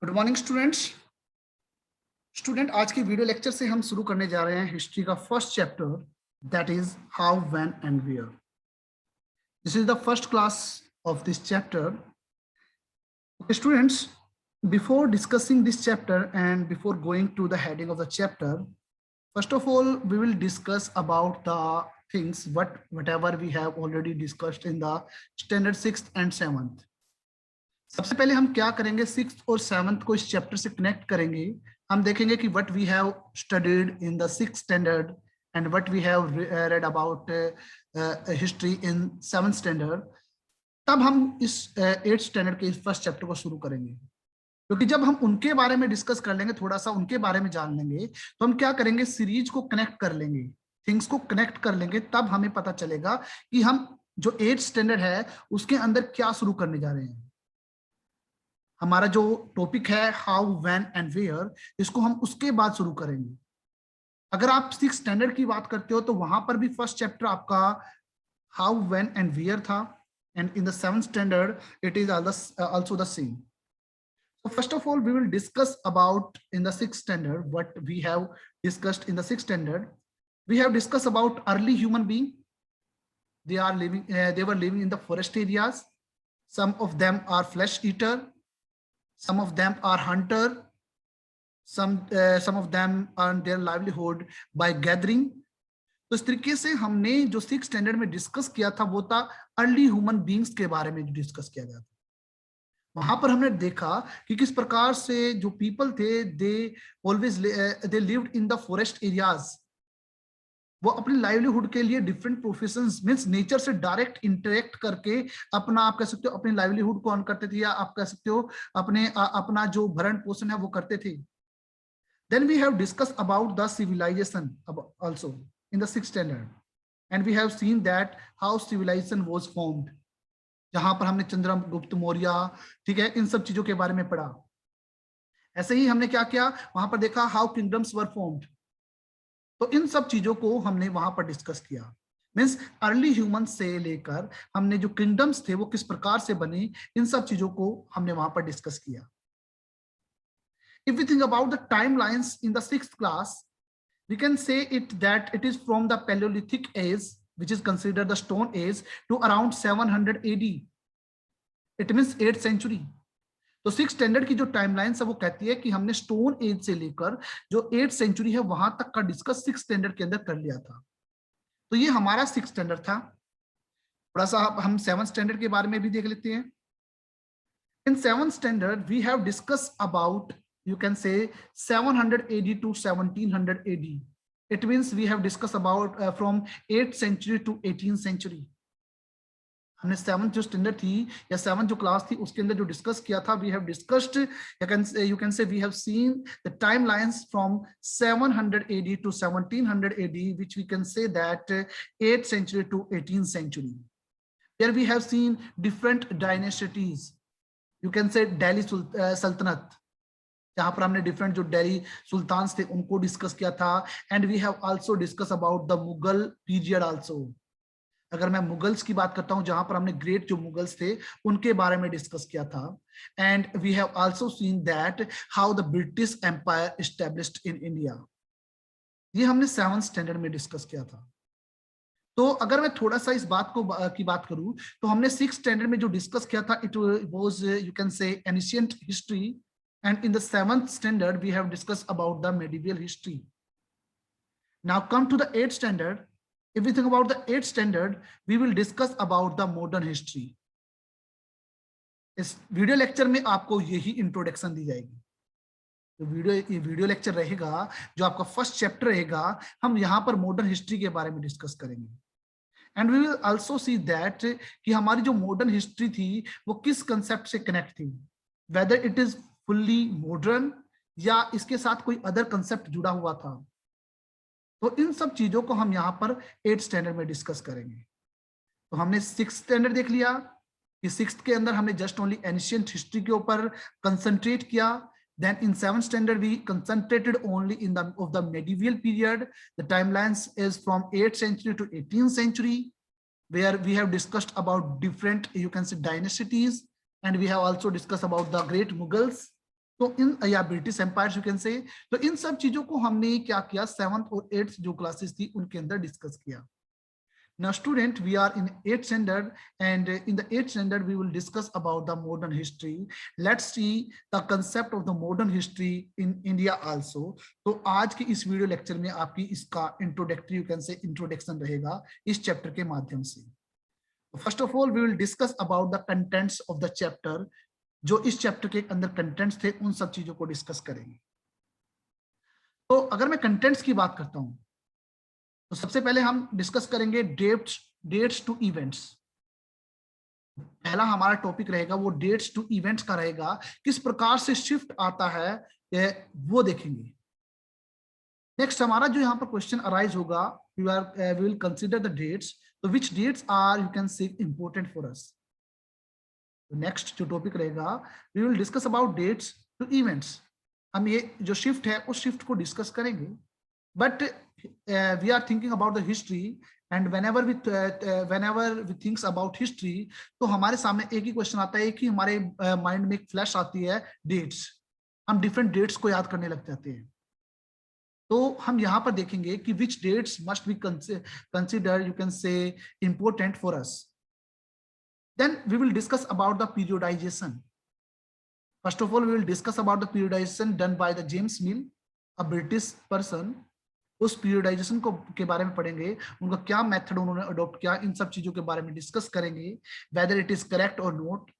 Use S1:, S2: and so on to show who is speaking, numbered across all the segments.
S1: Good morning student आज की video lecture से हम शुरू करने जा रहे हैं हिस्ट्री का first chapter, that is how, when and where. This is the first class of this chapter. Students, before discussing this chapter and before going to the heading of the chapter, first of all we will discuss about the things whatever we have already discussed in the standard 6th and 7th। सबसे पहले हम क्या करेंगे, 6th और 7th को इस chapter से connect करेंगे। हम देखेंगे कि what we have studied in the 6th standard and what we have read about history in 7th standard. तब हम इस 8th स्टैंडर्ड के फर्स्ट चैप्टर को शुरू करेंगे, क्योंकि जब हम उनके बारे में डिस्कस कर लेंगे, थोड़ा सा उनके बारे में जान लेंगे, तो हम क्या करेंगे, सीरीज को कनेक्ट कर लेंगे, थिंग्स को कनेक्ट कर लेंगे। तब हमें पता चलेगा कि हम जो 8th स्टैंडर्ड है उसके अंदर क्या शुरू करने जा रहे हैं। हमारा जो टॉपिक है हाउ, व्हेन एंड वेयर, इसको हम उसके बाद शुरू करेंगे। अगर आप 6th स्टैंडर्ड की बात करते हो तो वहां पर भी फर्स्ट चैप्टर आपका हाउ, व्हेन एंड वेयर था, and in the 7th standard it is also the same. So first of all, we will discuss about in the 6th standard what we have discussed in the 6th standard. We have discussed about early human being. They are living. They were living in the forest areas. Some of them are flesh eater. Some of them are hunter. Some of them earn their livelihood by gathering. तो इस तरीके से हमने जो 6th standard में discuss किया था वो था अर्ली ह्यूमन बींग्स के बारे में डिस्कस किया गया था। वहां पर हमने देखा कि किस प्रकार से जो पीपल थे, they lived in the forest areas. वो अपनी लाइवलीहुड के लिए डिफरेंट प्रोफेशंस मींस नेचर से डायरेक्ट इंटरेक्ट करके अपना, आप कह सकते हो, अपनी लाइवलीहुड को अर्न करते थे, या आप कह सकते हो अपना जो भरण पोषण है वो करते थे। Then we have discuss about the civilization also in the 6th standard, and we have seen that how civilization was formed, जहां पर हमने चंद्रगुप्त मौर्य, ठीक है, इन सब चीजों के बारे में पढ़ा। ऐसे ही हमने क्या किया, वहां पर देखा हाउ किंगडम्स वर फॉर्म्ड। तो इन सब चीजों को हमने वहां पर डिस्कस किया। मींस अर्ली ह्यूमन से लेकर हमने जो किंगडम्स थे वो किस प्रकार से बने, इन सब चीजों को हमने वहां पर डिस्कस किया। If we think about the time lines in the 6th class, we can say it that it is from the Paleolithic age, which is considered the Stone Age, to around 700 AD. It means 8th century. तो 6th standard की जो timeline है वो कहती है कि हमने stone age से लेकर जो 8th सेंचुरी है वहां तक का डिस्कस 6th स्टैंडर्ड के अंदर कर लिया था। तो ये हमारा 6th स्टैंडर्ड था। थोड़ा सा हम 7th स्टैंडर्ड के बारे में भी देख लेते हैं। In 7th standard we have discuss about, you can say, 700 AD to 1700 AD. It means we have discussed about from 8th century to 18th century. हमने 7th जो स्टैंडर्ड थी या 7th जो क्लास थी उसके अंदर जो डिस्कस किया था, we have discussed, you can say we have seen the timelines from 700 AD to 1700 AD, which we can say that 8th century to 18th century. Here we have seen different dynasties. You can say Delhi Sultanate, जहां पर हमने different जो दिल्ली सुल्तान थे उनको discuss किया था। And we have also discuss about the Mughal period also. अगर मैं मुगल्स की बात करता हूं, जहां पर हमने ग्रेट जो मुगल्स थे उनके बारे में डिस्कस किया था। And we have also seen that how the British empire established in India. ये हमने 7th स्टैंडर्ड में डिस्कस किया था। तो अगर मैं थोड़ा सा इस बात की बात करूं तो हमने 6th स्टैंडर्ड में जो डिस्कस किया था, इट वाज, यू कैन से, ancient history. And in the 7th standard, we have discussed about the medieval history. Now come to the 8th standard. If we think about the 8th standard, we will discuss about the modern history. इस video lecture में आपको यही introduction दी जाएगी। तो ये video lecture रहेगा जो आपका फर्स्ट चैप्टर रहेगा, हम यहाँ पर मॉडर्न हिस्ट्री के बारे में डिस्कस करेंगे। And we will also see that कि हमारी जो मॉडर्न हिस्ट्री थी वो किस कंसेप्ट से कनेक्ट थी, weather it is fully modern या इसके साथ कोई अदर कंसेप्ट जुड़ा हुआ था। तो इन सब चीजों को हम यहाँ पर 8th स्टैंडर्ड में डिस्कस करेंगे। तो हमने 6th स्टैंडर्ड देख लिया कि 6th के अंदर हमने जस्ट ओनली एंशिएंट हिस्ट्री के ऊपर कंसंट्रेट किया। Then in 7th standard we concentrated only in the of the medieval period. The timelines is from 8th century to 18th century, where we have discussed about different, you can say, dynasties, and we have also discussed about the great Mughals. तो इन या British empire you can से, तो इन सब चीजों को हमने क्या किया 7th और 8th जो क्लासेस थी उनके अंदर डिस्कस किया। Now student, we are in 8th standard, and in the 8th standard we will discuss about the modern history. Let's see the concept of the modern history in India also. तो आज के इस video lecture में आपकी इसका introductory, you can say introduction रहेगा इस chapter के माध्यम से। First of all we will discuss about the contents of the chapter, जो इस चैप्टर के अंदर कंटेंट्स थे उन सब चीजों को डिस्कस करेंगे। तो अगर मैं कंटेंट्स की बात करता हूं तो सबसे पहले हम डिस्कस करेंगे डेट्स टू इवेंट्स। पहला हमारा टॉपिक रहेगा वो डेट्स टू इवेंट्स का रहेगा, किस प्रकार से शिफ्ट आता है वो देखेंगे। नेक्स्ट हमारा जो यहाँ पर क्वेश्चन अराइज होगा, we will consider the dates, तो which dates are you can say important for us. Next जो टॉपिक रहेगा we will discuss about dates to events. हम ये जो शिफ्ट है उस शिफ्ट को डिस्कस करेंगे, but we are thinking about the history, and whenever we thinks about history, तो हमारे सामने एक ही क्वेश्चन आता है कि हमारे माइंड में एक फ्लैश आती है डेट्स, हम डिफरेंट डेट्स को याद करने लग जाते हैं। तो हम यहाँ पर देखेंगे कि which dates must be consider you can say important for us. Then we will discuss about the periodization. First of all we will discuss about the periodization done by the James Mill, a British person. उस periodisation को के बारे में पढ़ेंगे, उनका क्या method उन्होंने adopt किया, इन सब चीजों के बारे में डिस्कस करेंगे, वेदर इट इज करेक्ट और नॉट,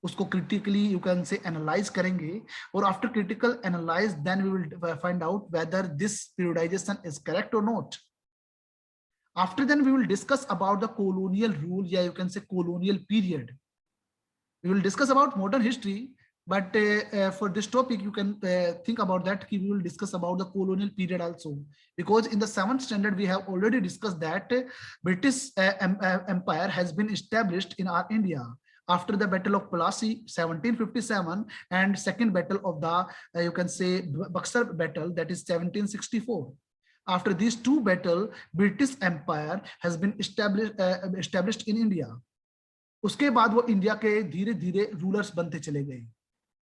S1: उसको critically you can say analyse करेंगे, और after critical analyse then we will find out whether this periodisation is correct और not. After then we will discuss about the colonial rule या you can say colonial period. We will discuss about modern history, but for this topic you can think about that we will discuss about the colonial period also, because in the 7th standard we have already discussed that British empire has been established in our India after the battle of Plassey 1757 and second battle of the you can say Buxar battle, that is 1764. After these two battle British empire has been established in India. उसके बाद वो India के धीरे धीरे rulers बनते चले गए।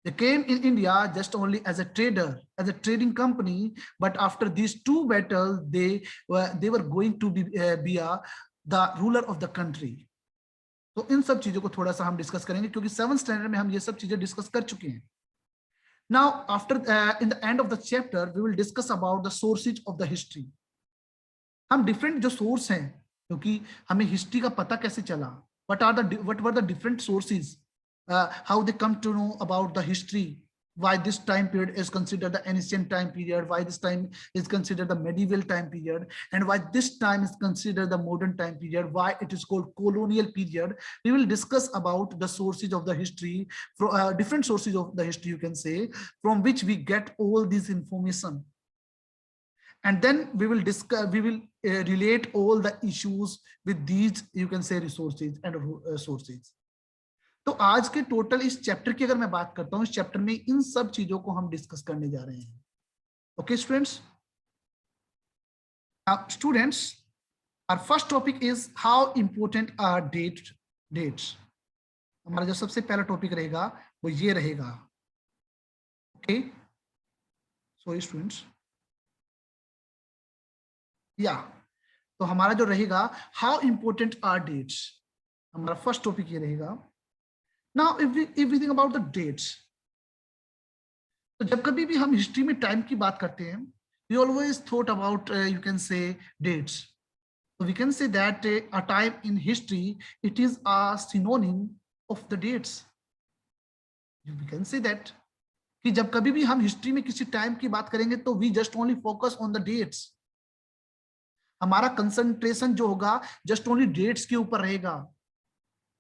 S1: They came in India just only as a trader, as a trading company, but after these two battles, they were going to be the ruler of the country. तो इन सब चीजों को थोड़ा सा हम डिस्कस करेंगे, क्योंकि 7th स्टैंडर्ड में हम ये सब चीजें डिस्कस कर चुके हैं। Now, after in the end of the chapter, we will discuss about the sources of the history. हम डिफरेंट जो सोर्स हैं, क्योंकि हमें हिस्ट्री का पता कैसे चला, what were the different sources, how they come to know about the history, why this time period is considered the ancient time period, why this time is considered the medieval time period, and why this time is considered the modern time period, why it is called colonial period. We will discuss about the sources of the history, from different sources of the history you can say, from which we get all this information, and then we will discuss, we will relate all the issues with these you can say resources and sources. तो आज के total इस chapter की अगर मैं बात करता हूं, इस चैप्टर में इन सब चीजों को हम डिस्कस करने जा रहे हैं। Okay students, students our first topic is how important are dates. हमारा जो सबसे पहला टॉपिक रहेगा वो ये रहेगा। ओके सॉरी स्टूडेंट्स, या तो हमारा जो रहेगा हाउ इंपॉर्टेंट आर डेट्स, हमारा फर्स्ट टॉपिक ये रहेगा। Now, if we think about the dates, तो जब कभी भी हम हिस्ट्री में टाइम की बात करते हैं, we always thought about you can say dates. So we can say that a time in history, it is a synonym of the dates. We can say that कि जब कभी भी हम हिस्ट्री में किसी टाइम की बात करेंगे तो we just only focus on the dates. हमारा कंसंट्रेशन जो होगा जस्ट ओनली डेट्स के ऊपर रहेगा।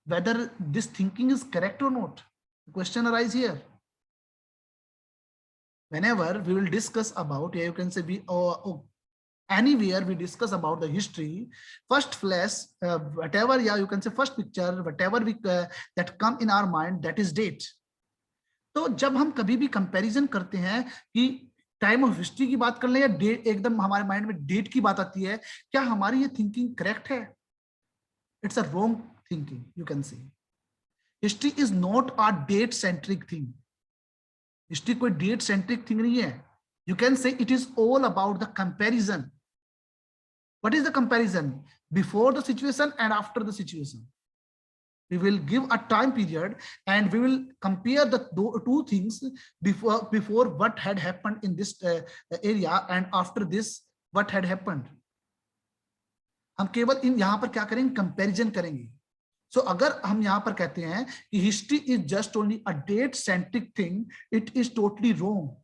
S1: Whether this thinking is correct or not, the question arises here. Whenever we will discuss about, you can say anywhere we discuss about the history, first flash, whatever, you can say first picture, whatever we that come in our mind, that is date. तो जब हम कभी भी comparison करते हैं कि time of history की बात कर लें या डेट, एकदम हमारे माइंड में डेट की बात आती है, क्या हमारी ये थिंकिंग करेक्ट है? It's a wrong thinking, you can say. History is not a date centric thing. History कोई डेट सेंट्रिक थिंग नहीं है. यू कैन से it is all about the comparison. What is the comparison? Before the situation and after the situation. We will give a time period and we will compare the two things before what had happened in this area and after this what had happened. हम केवल इन यहां पर क्या करेंगे, comparison करेंगे. सो अगर हम यहां पर कहते हैं कि history is just only a date centric thing, it is totally wrong.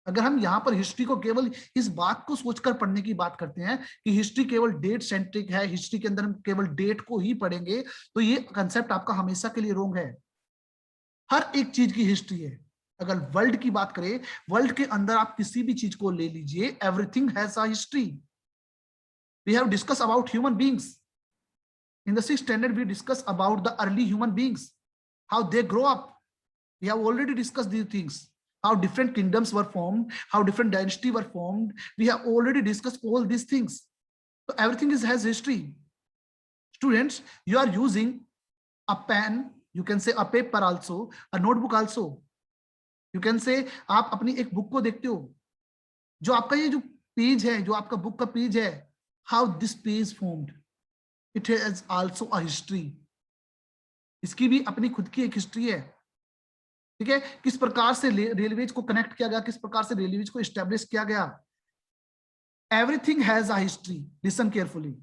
S1: अगर हम यहाँ पर हिस्ट्री को केवल इस बात को सोचकर पढ़ने की बात करते हैं कि हिस्ट्री केवल डेट सेंट्रिक है, हिस्ट्री के अंदर हम केवल डेट को ही पढ़ेंगे, तो ये कंसेप्ट आपका हमेशा के लिए रॉन्ग है. हर एक चीज की हिस्ट्री है. अगर वर्ल्ड की बात करें, वर्ल्ड के अंदर आप किसी भी चीज को ले लीजिए, everything has a history. We have discuss about human beings. In the 6th standard we discuss about the early human beings, how they grow up. We have already discussed these things. How different kingdoms were formed, how different dynasties were formed. We have already discussed all these things. So everything has history. Students, you are using a pen, you can say a paper also, a notebook also. You can say आप अपनी एक book को देखते हो, जो आपका ये जो पेज है, जो आपका बुक का पेज है, how this page formed, it has also a history. इसकी भी अपनी खुद की एक हिस्ट्री है. ठीक है, किस प्रकार से रेलवेज को कनेक्ट किया गया, किस प्रकार से रेलवेज को एस्टेब्लिश किया गया. Everything has a history. Listen carefully.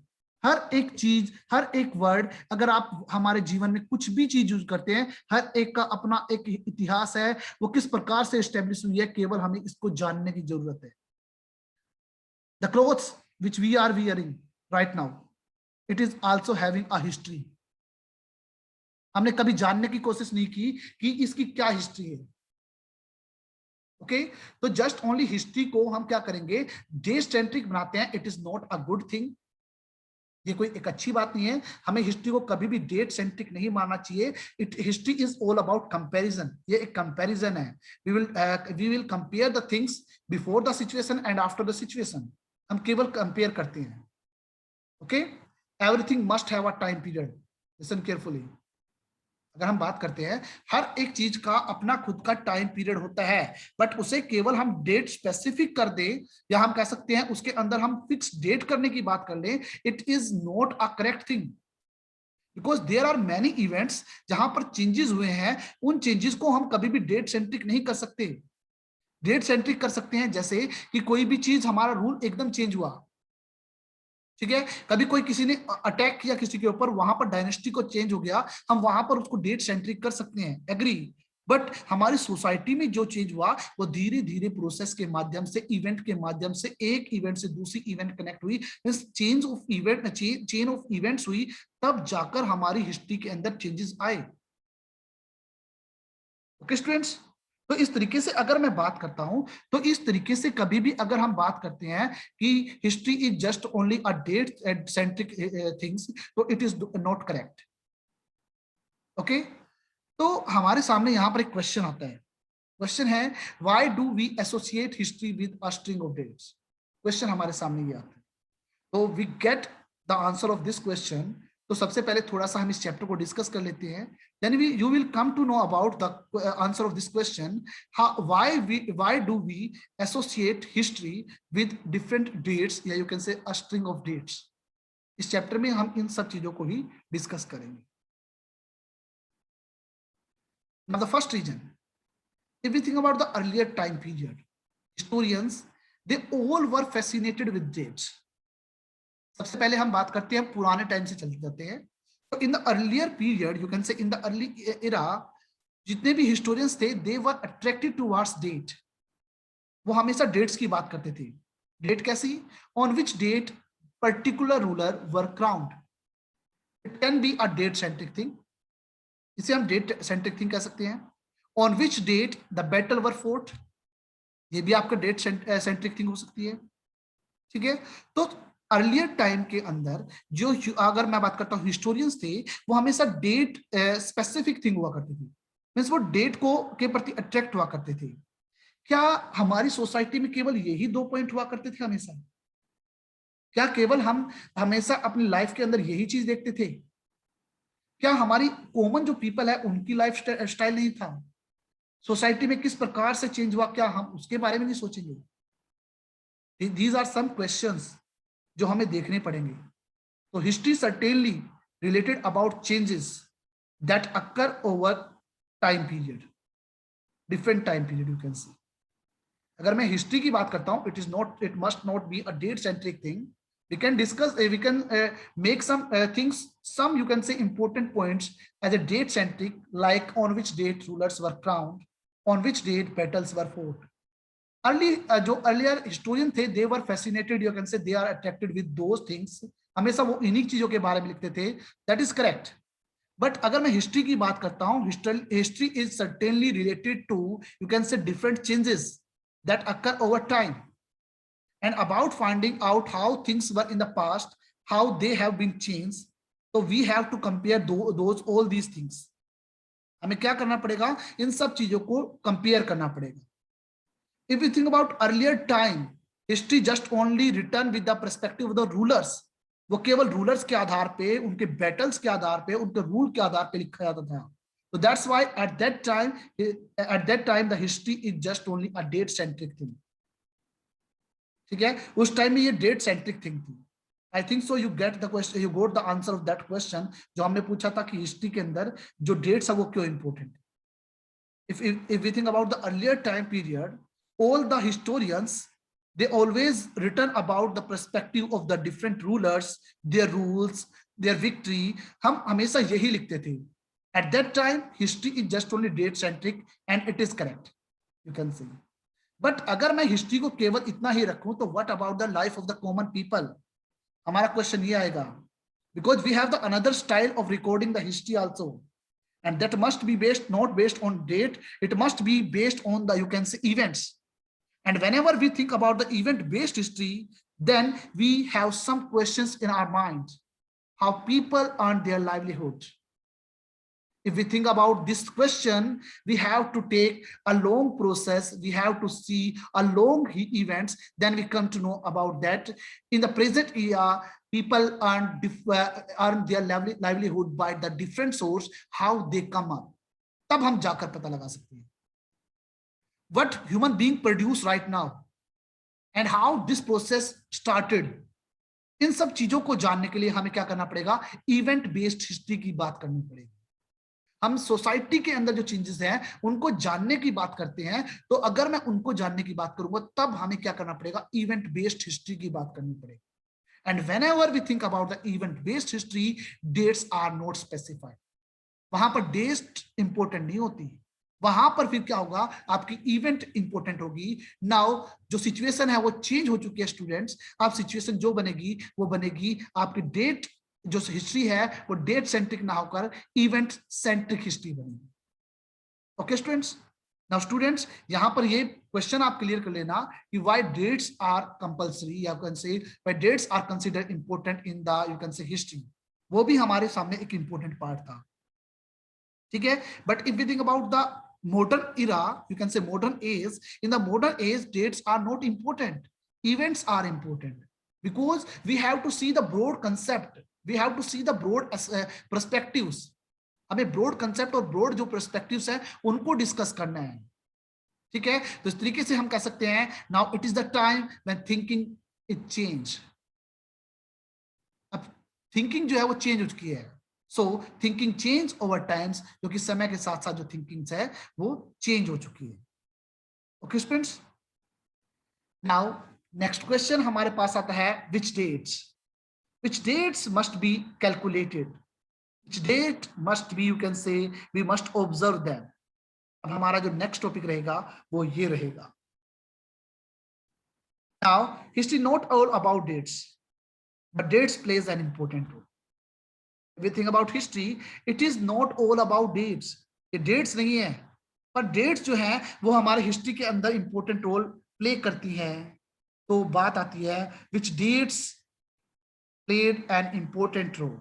S1: हर एक चीज, हर एक वर्ड, अगर आप हमारे जीवन में कुछ भी चीज यूज करते हैं, हर एक का अपना एक इतिहास है. वो किस प्रकार से एस्टेब्लिश हुई है, केवल हमें इसको जानने की जरूरत है. The clothes which we are wearing right now, it is also having a history. हमने कभी जानने की कोशिश नहीं की कि इसकी क्या हिस्ट्री है. ओके, तो जस्ट ओनली हिस्ट्री को हम क्या करेंगे, डेट सेंट्रिक बनाते हैं. It is not a good thing. ये कोई एक अच्छी बात नहीं है. हमें हिस्ट्री को कभी भी डेट सेंट्रिक नहीं मानना चाहिए. History is all about comparison. ये एक कंपैरिजन है. We will compare the things before the situation and after the situation. हम केवल कंपेयर करते हैं. Okay, everything must have a time period. Listen carefully. अगर हम बात करते हैं, हर एक चीज का अपना खुद का टाइम पीरियड होता है, बट उसे केवल हम डेट स्पेसिफिक कर दें, या हम कह सकते हैं उसके अंदर हम फिक्स डेट करने की बात कर लें, it is not a correct thing. Because there are many events जहां पर चेंजेस हुए हैं. उन चेंजेस को हम कभी भी डेट सेंट्रिक नहीं कर सकते. डेट सेंट्रिक कर सकते हैं जैसे कि कोई भी चीज, हमारा रूल एकदम चेंज हुआ. ठीक है, कभी कोई किसी ने अटैक किया किसी के ऊपर, वहां पर डायनेस्टी को चेंज हो गया, हम वहां पर उसको डेट सेंट्रिक कर सकते हैं. एग्री. बट हमारी सोसाइटी में जो चेंज हुआ वो धीरे धीरे प्रोसेस के माध्यम से, इवेंट के माध्यम से, एक इवेंट से दूसरी इवेंट कनेक्ट हुई, change of event, chain of events हुई, तब जाकर हमारी हिस्ट्री के अंदर चेंजेस आए. ओके स्टूडेंट्स, तो इस तरीके से अगर मैं बात करता हूं, तो इस तरीके से कभी भी अगर हम बात करते हैं कि history is just only a date centric things, तो it is not correct. Okay, तो हमारे सामने यहां पर एक क्वेश्चन आता है. क्वेश्चन है, why do we associate history with a string of dates. Question हमारे सामने ये आता है. तो we get the answer of this question. तो सबसे पहले थोड़ा सा हम इस चैप्टर को डिस्कस कर लेते हैं. Then you will come to know about the answer of this question. Why do we associate history with different dates, या you can say a string of dates. इस चैप्टर में हम इन सब चीजों को ही डिस्कस करेंगे. Now the first reason, if we think about the earlier time period, historians they all were fascinated with dates. सबसे पहले हम बात करते हैं, पुराने टाइम से चलते जाते हैं. तो in the earlier period, you can say in the early era, जितने भी हिस्टोरियंस थे, they were attracted towards date. वो हमेशा डेट्स की बात करते थे. डेट कैसी? On which date particular ruler were crowned. It can be a date centric thing. इसे हम डेट सेंट्रिक थिंग कह सकते हैं. On which date the battle were fought, ये भी आपका डेट सेंट्रिक थिंग हो सकती है. ठीक है, तो अर्लियर टाइम के अंदर जो, अगर मैं बात करता हूं, हिस्टोरियंस थे, वो हमेशा डेट स्पेसिफिक थिंग हुआ करती थी. मींस वो डेट को के प्रति अट्रैक्ट हुआ करते थे. क्या हमारी सोसाइटी में केवल यही 2 पॉइंट हुआ करते थे हमेशा? क्या केवल हम हमेशा अपनी लाइफ के अंदर यही चीज देखते थे? क्या हमारी कॉमन जो पीपल है उनकी लाइफ स्टाइल नहीं था? सोसाइटी में किस प्रकार से चेंज हुआ, क्या हम उसके बारे में नहीं सोचेंगे? दीज आर सम क्वेश्चंस जो हमें देखने पड़ेंगे. तो history certainly related about changes that occur over time period, different time period you can see. अगर मैं हिस्ट्री की बात करता हूं, it must not be a date centric thing. We can discuss, we can make some things, some you can say important points as a date centric, like on which date rulers were crowned, on which date battles were fought. जो earlier historian थे, they were fascinated, you can say they are attracted with those things. हमेशा वो इन्हीं चीजों के बारे में लिखते थे. That is correct. बट अगर मैं हिस्ट्री की बात करता हूं, history is certainly related to, you can say, different changes that occur over time, and about finding out how things were in the past, how they have been changed. So we have to compare those all these things. हमें क्या करना पड़ेगा? इन सब चीजों को compare करना पड़ेगा. If we think about earlier time, history just only written with the perspective of the rulers. वो केवल रूलर्स के आधार पे, उनके बैटल्स के आधार पे, उनके रूल के आधार पे लिखा जाता था. So that's why at that time the history is just only a date centric thing. ठीक है, उस टाइम में ये डेट सेंट्रिक थिंग थी. I think so you get the question, you got the answer of that question जो हमने पूछा था कि हिस्ट्री के अंदर जो डेट्स है वो क्यों इंपॉर्टेंट है. if we think about the earlier time period, all the historians, they always written about the perspective of the different rulers, their rules, their victory. हम हमेशा यही लिखते थे. At that time history is just only date centric and it is correct, you can say. But अगर मैं history को केवल इतना ही रखूं तो what about the life of the common people? हमारा क्वेश्चन ये आएगा, because we have the another style of recording the history also, and that must be based not based on date, it must be based on the, you can say, events. And whenever we think about the event based history, then we have some questions in our mind, how people earn their livelihood. If we think about this question, we have to take a long process, we have to see a long events, then we come to know about that. In the present era, people earn their livelihood by the different source, how they come up. तब हम जाकर पता लगा सकते हैं what human being produce right now and how this process started. इन सब चीजों को जानने के लिए हमें क्या करना पड़ेगा? इवेंट बेस्ड हिस्ट्री की बात करनी पड़ेगी. हम सोसाइटी के अंदर जो चेंजेस हैं उनको जानने की बात करते हैं, तो अगर मैं उनको जानने की बात करूंगा तब हमें क्या करना पड़ेगा? इवेंट बेस्ड हिस्ट्री की बात करनी पड़ेगी. And whenever we think about the event based history, dates are not specified. वहां पर डेट इंपॉर्टेंट नहीं होती. वहां पर फिर क्या होगा? आपकी इवेंट इंपॉर्टेंट होगी. नाउ जो सिचुएशन है वो चेंज हो चुकी है स्टूडेंट्स. अब सिचुएशन जो बनेगी वो बनेगी आपकी डेट, जो हिस्ट्री है वो डेट सेंट्रिक ना होकर इवेंट सेंट्रिक हिस्ट्री बनेगी. ओके स्टूडेंट्स, नाउ स्टूडेंट्स यहां पर ये क्वेश्चन आप क्लियर कर लेना कि व्हाई डेट्स आर कंपल्सरी, या can say why dates are considered important in the, you can say, history. वो भी हमारे सामने एक इंपॉर्टेंट पार्ट था. ठीक है, but if we think about the modern era, you can say modern age, in the modern age dates are not important, events are important, because we have to see the broad concept, we have to see the broad perspectives. हमें broad concept और broad जो perspectives है उनको discuss करना है. ठीक है, तो इस तरीके से हम कह सकते हैं now it is the time when thinking it change. अब थिंकिंग जो है वो चेंज हो चुकी है. सो थिंकिंग चेंज ओवर टाइम्स, क्योंकि समय के साथ साथ जो थिंकिंग है वो चेंज हो चुकी है. Okay students, now next question हमारे पास आता है which dates must be calculated, which date must be, you can say, we must observe them. अब हमारा जो नेक्स्ट टॉपिक रहेगा वो ये रहेगा. Now history not all about dates, but dates plays an important role. If we think about history, it is not all about dates. ये dates नहीं है, पर dates जो है वो हमारे हिस्ट्री के अंदर important role play करती है. तो बात आती है which dates played an important role.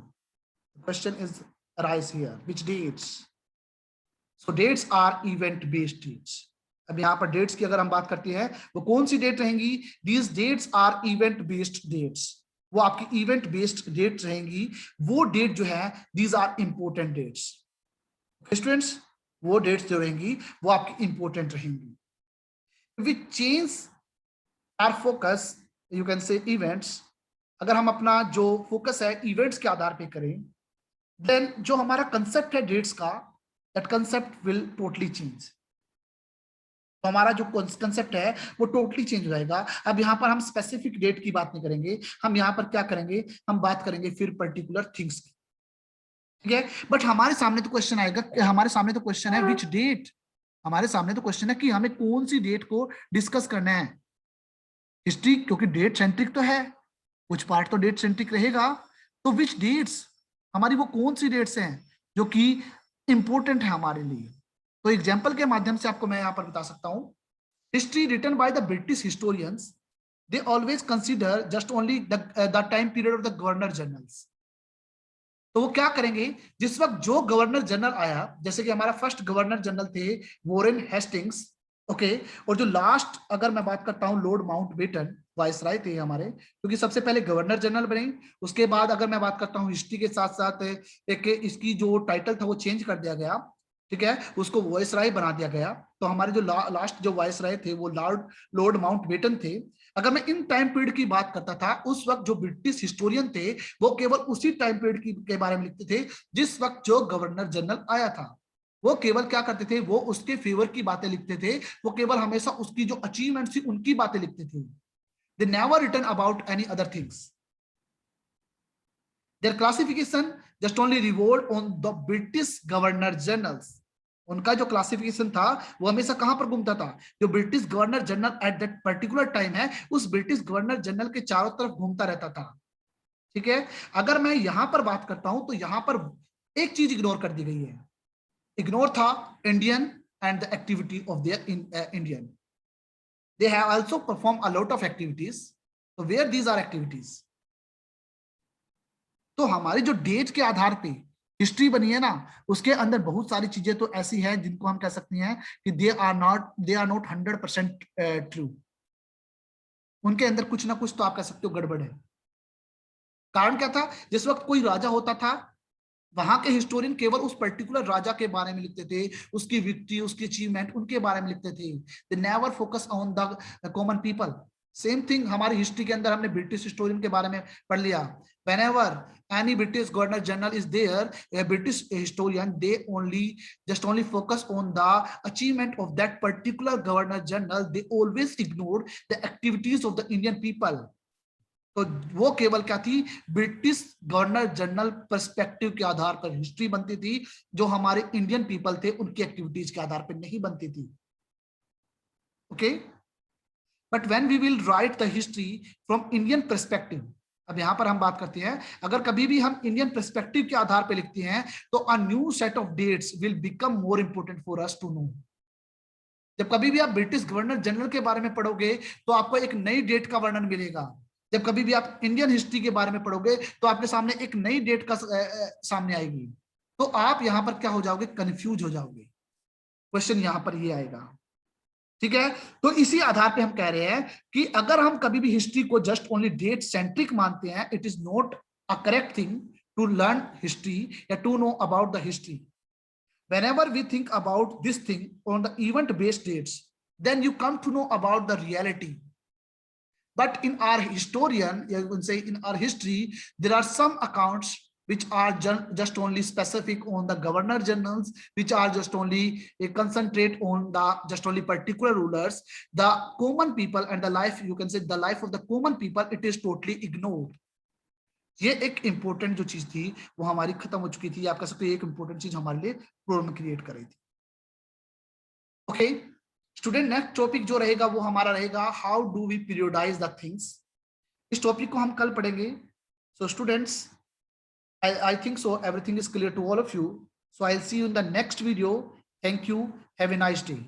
S1: The question is arise here, which dates? So dates are event based dates. अब यहाँ पर dates की अगर हम बात करते हैं वो कौन सी डेट रहेंगी? These dates are event based dates. वो आपकी इवेंट बेस्ड डेट रहेंगी. वो डेट जो है these are important dates. Students, वो डेट्स जो रहेंगी वो आपकी इंपॉर्टेंट रहेंगी। We change our focus, you can say events, अगर हम अपना जो फोकस है इवेंट्स के आधार पे करें, देन जो हमारा कंसेप्ट है डेट्स का, that concept will totally change. तो हमारा जो कंसेप्ट है वो टोटली चेंज हो जाएगा। अब यहाँ पर हम स्पेसिफिक डेट की बात नहीं करेंगे, हम यहाँ पर क्या करेंगे, हम बात करेंगे फिर पर्टिकुलर थिंग्स की, ठीक है। बट हमारे सामने तो क्वेश्चन आएगा, हमारे सामने तो क्वेश्चन है विच डेट, हमारे सामने तो क्वेश्चन है कि हमें कौन सी डेट को डिस्कस करना है। हिस्ट्री क्योंकि डेट सेंट्रिक तो है, कुछ पार्ट तो डेट सेंट्रिक रहेगा, तो विच डेट्स, हमारी वो कौन सी डेट्स हैं जो कि इंपॉर्टेंट है हमारे लिए। तो एग्जाम्पल के माध्यम से आपको मैं यहाँ पर बता सकता हूँ, history written by the British historians, they always consider just only the time period of the governor generals. तो वो क्या करेंगे, जिस वक्त जो गवर्नर जनरल आया, जैसे कि हमारा फर्स्ट गवर्नर जनरल थे वॉरेन हेस्टिंग्स, ओके, और जो लास्ट अगर मैं बात करता हूं लॉर्ड माउंटबेटन वाइसराय थे हमारे, क्योंकि सबसे पहले गवर्नर जनरल बने, उसके बाद अगर मैं बात करता हूं हिस्ट्री के साथ साथ एक इसकी जो टाइटल था वो चेंज कर दिया गया, ठीक है, उसको वाइसराय बना दिया गया। तो हमारे जो लास्ट जो वाइसराय थे वो लॉर्ड माउंटबेटन थे। अगर मैं इन टाइम पीरियड की बात करता था, उस वक्त जो ब्रिटिश हिस्टोरियन थे वो केवल उसी टाइम पीरियड के बारे में लिखते थे जिस वक्त जो गवर्नर जनरल आया था। वो केवल क्या करते थे, वो उसके फेवर की बातें लिखते थे, वो केवल हमेशा उसकी जो अचीवमेंट थी उनकी बातें लिखते थे। They never written about any other things. Their classification just only revolve on the British governor generals. उनका जो क्लासिफिकेशन था वो हमेशा कहां पर घूमता था, जो British governor general at that particular time है उस ब्रिटिश गवर्नर जनरल के चारों तरफ घूमता रहता था, ठीक है। अगर मैं यहां पर बात करता हूं तो यहां पर एक चीज इग्नोर कर दी गई है, इग्नोर था Indian and the activity of their Indian. They have also perform a lot of activities, तो वेयर दीज आर एक्टिविटीज। तो हमारी जो डेट के आधार पे हिस्ट्री बनी है ना, उसके अंदर बहुत सारी चीजें तो ऐसी हैं जिनको हम कह सकते हैं कि दे आर नॉट 100% ट्रू। उनके अंदर कुछ ना कुछ तो आप कह सकते हो गड़बड़ है। कारण क्या था, जिस वक्त कोई राजा होता था वहां के हिस्टोरियन केवल उस पर्टिकुलर राजा के बारे में लिखते थे, उसकी विक्ट्री, उसकी अचीवमेंट, उनके बारे में लिखते थे। They never focus on the common people. Same thing हमारी हिस्ट्री के अंदर हमने ब्रिटिश हिस्टोरियन के बारे में पढ़ लिया। whenever any British governor general is there, a British historian, they just only focus on the achievement of that particular governor general. They always ignore the activities of the Indian people. तो वो केवल क्या थी, British governor general perspective के आधार पर history बनती थी, जो हमारे इंडियन पीपल थे उनकी एक्टिविटीज के आधार पर नहीं बनती थी, okay. But when we will write the history from Indian perspective, अब यहां पर हम बात करते हैं, अगर कभी भी हम इंडियन पर्सपेक्टिव के आधार पर लिखते हैं तो a new set of dates will become more important for us to know. जब कभी भी आप ब्रिटिश गवर्नर जनरल के बारे में पढ़ोगे तो आपको एक नई डेट का वर्णन मिलेगा। जब कभी भी आप इंडियन हिस्ट्री के बारे में पढ़ोगे तो आपके सामने एक नई डेट का सामने आएगी, तो आप यहां पर क्या हो जाओगे, कंफ्यूज हो जाओगे। क्वेश्चन यहां पर ये आएगा, ठीक है। तो इसी आधार पे हम कह रहे हैं कि अगर हम कभी भी हिस्ट्री को जस्ट ओनली डेट सेंट्रिक मानते हैं, it is not a correct thing to learn history या to know about the history. Whenever we think about this thing on the event based dates, then you come to know about the reality. But in our historian, you can say in our history, there are some accounts which are just only specific on the governor generals, which are just only concentrate on the just only particular rulers. The common people and the life, you can say the life of the common people, it is totally ignored. ये एक important जो चीज थी वो हमारी खत्म हो चुकी थी, आप कह सकते हो एक इंपॉर्टेंट चीज हमारे लिए प्रॉब्लम क्रिएट कर रही थी, ओके। स्टूडेंट नेक्स्ट टॉपिक जो रहेगा वो हमारा रहेगा how do we periodise the things. इस टॉपिक को हम कल पढ़ेंगे। So students, I think so everything is clear to all of you, so I'll see you in the next video. Thank you, have a nice day.